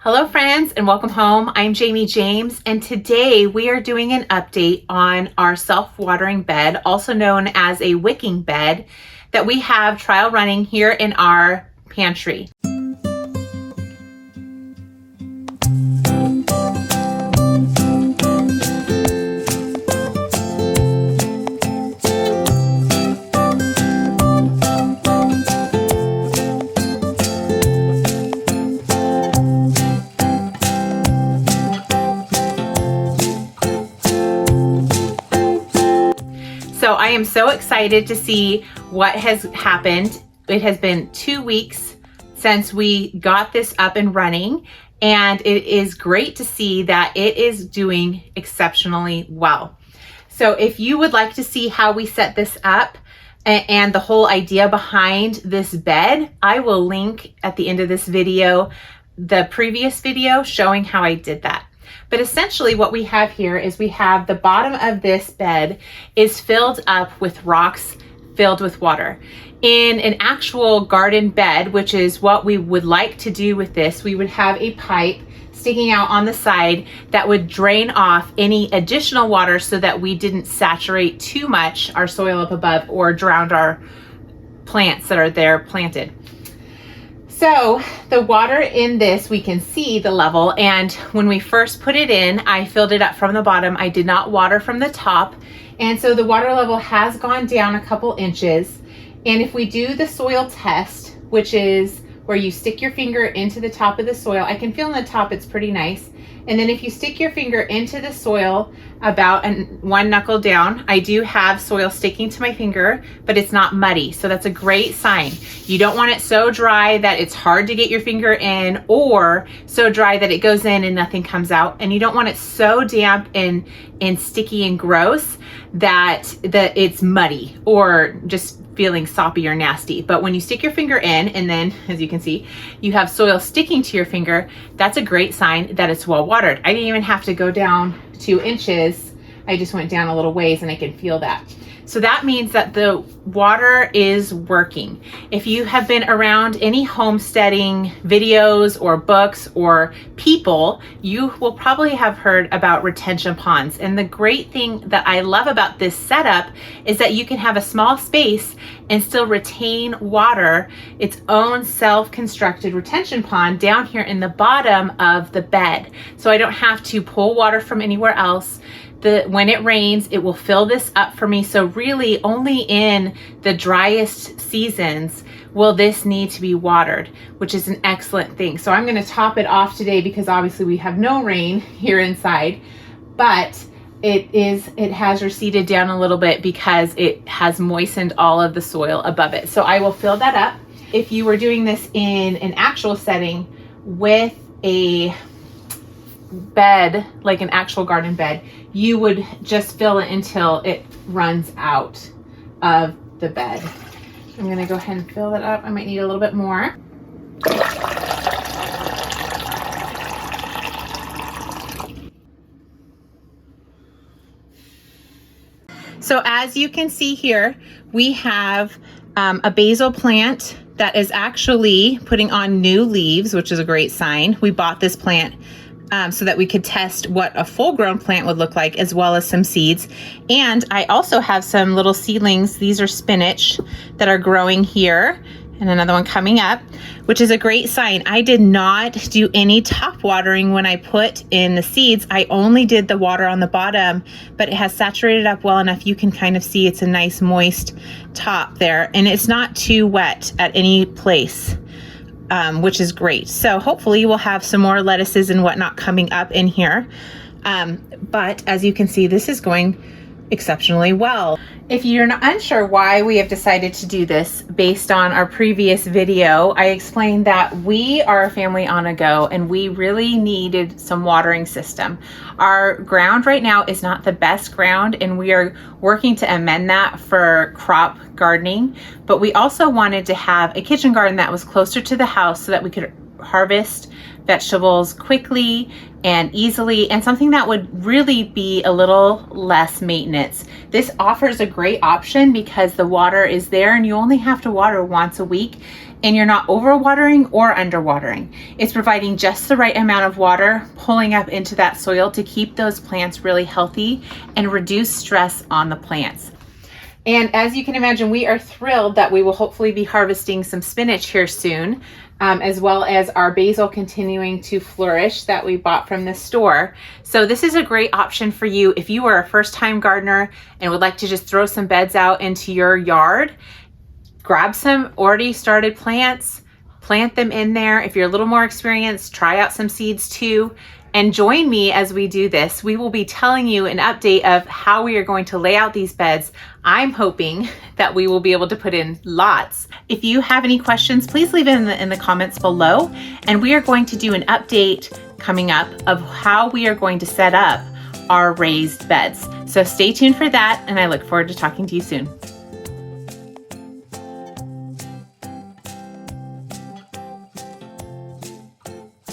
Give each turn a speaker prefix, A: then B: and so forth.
A: Hello friends and welcome home. I'm Jamie James and today we are doing an update on our self-watering bed, also known as a wicking bed, that we have trial running here in our pantry. So I am so excited to see what has happened. It has been 2 weeks since we got this up and running, and it is great to see that it is doing exceptionally well. So if you would like to see how we set this up and the whole idea behind this bed, I will link at the end of this video the previous video showing how I did that. But essentially what we have here is we have the bottom of this bed is filled up with rocks filled with water. In an actual garden bed, which is what we would like to do with this, we would have a pipe sticking out on the side that would drain off any additional water so that we didn't saturate too much our soil up above or drown our plants that are there planted. So the water in this, we can see the level, and when we first put it in, I filled it up from the bottom. I did not water from the top, and so the water level has gone down a couple inches. And if we do the soil test, which is where you stick your finger into the top of the soil, I can feel on the top it's pretty nice. And then if you stick your finger into the soil about one knuckle down, I do have soil sticking to my finger, but it's not muddy. So that's a great sign. You don't want it so dry that it's hard to get your finger in, or so dry that it goes in and nothing comes out. And you don't want it so damp and sticky and gross that it's muddy or just feeling soppy or nasty. But when you stick your finger in, and then as you can see, you have soil sticking to your finger, that's a great sign that it's well watered. I didn't even have to go down 2 inches. I just went down a little ways and I can feel that. So that means that the water is working. If you have been around any homesteading videos or books or people, you will probably have heard about retention ponds. And the great thing that I love about this setup is that you can have a small space and still retain water, its own self-constructed retention pond down here in the bottom of the bed. So I don't have to pull water from anywhere else. When it rains, it will fill this up for me. So really only in the driest seasons will this need to be watered, which is an excellent thing. So I'm going to top it off today because obviously we have no rain here inside, but it has receded down a little bit because it has moistened all of the soil above it. So I will fill that up. If you were doing this in an actual setting with a bed, like an actual garden bed, you would just fill it until it runs out of the bed. I'm gonna go ahead and fill it up. I might need a little bit more. So as you can see here, we have a basil plant that is actually putting on new leaves, which is a great sign. We bought this plant so that we could test what a full-grown plant would look like, as well as some seeds. And I also have some little seedlings. These are spinach that are growing here, and another one coming up, which is a great sign. I did not do any top watering when I put in the seeds. I only did the water on the bottom, but it has saturated up well enough. You can kind of see it's a nice moist top there, and it's not too wet at any place. Which is great. So hopefully we'll have some more lettuces and whatnot coming up in here. But as you can see, this is going exceptionally well. If you're unsure why we have decided to do this based on our previous video, I explained that we are a family on a go and we really needed some watering system. Our ground right now is not the best ground, and we are working to amend that for crop gardening, but we also wanted to have a kitchen garden that was closer to the house so that we could harvest vegetables quickly and easily, and something that would really be a little less maintenance. This offers a great option because the water is there and you only have to water once a week, and you're not overwatering or underwatering. It's providing just the right amount of water, pulling up into that soil to keep those plants really healthy and reduce stress on the plants. And as you can imagine, we are thrilled that we will hopefully be harvesting some spinach here soon, as well as our basil continuing to flourish that we bought from the store. So this is a great option for you if you are a first-time gardener and would like to just throw some beds out into your yard. Grab some already started plants, plant them in there. If you're a little more experienced, try out some seeds too. And join me as we do this. We will be telling you an update of how we are going to lay out these beds. I'm hoping that we will be able to put in lots. If you have any questions, please leave it in the comments below. And we are going to do an update coming up of how we are going to set up our raised beds. So stay tuned for that, and I look forward to talking to you soon.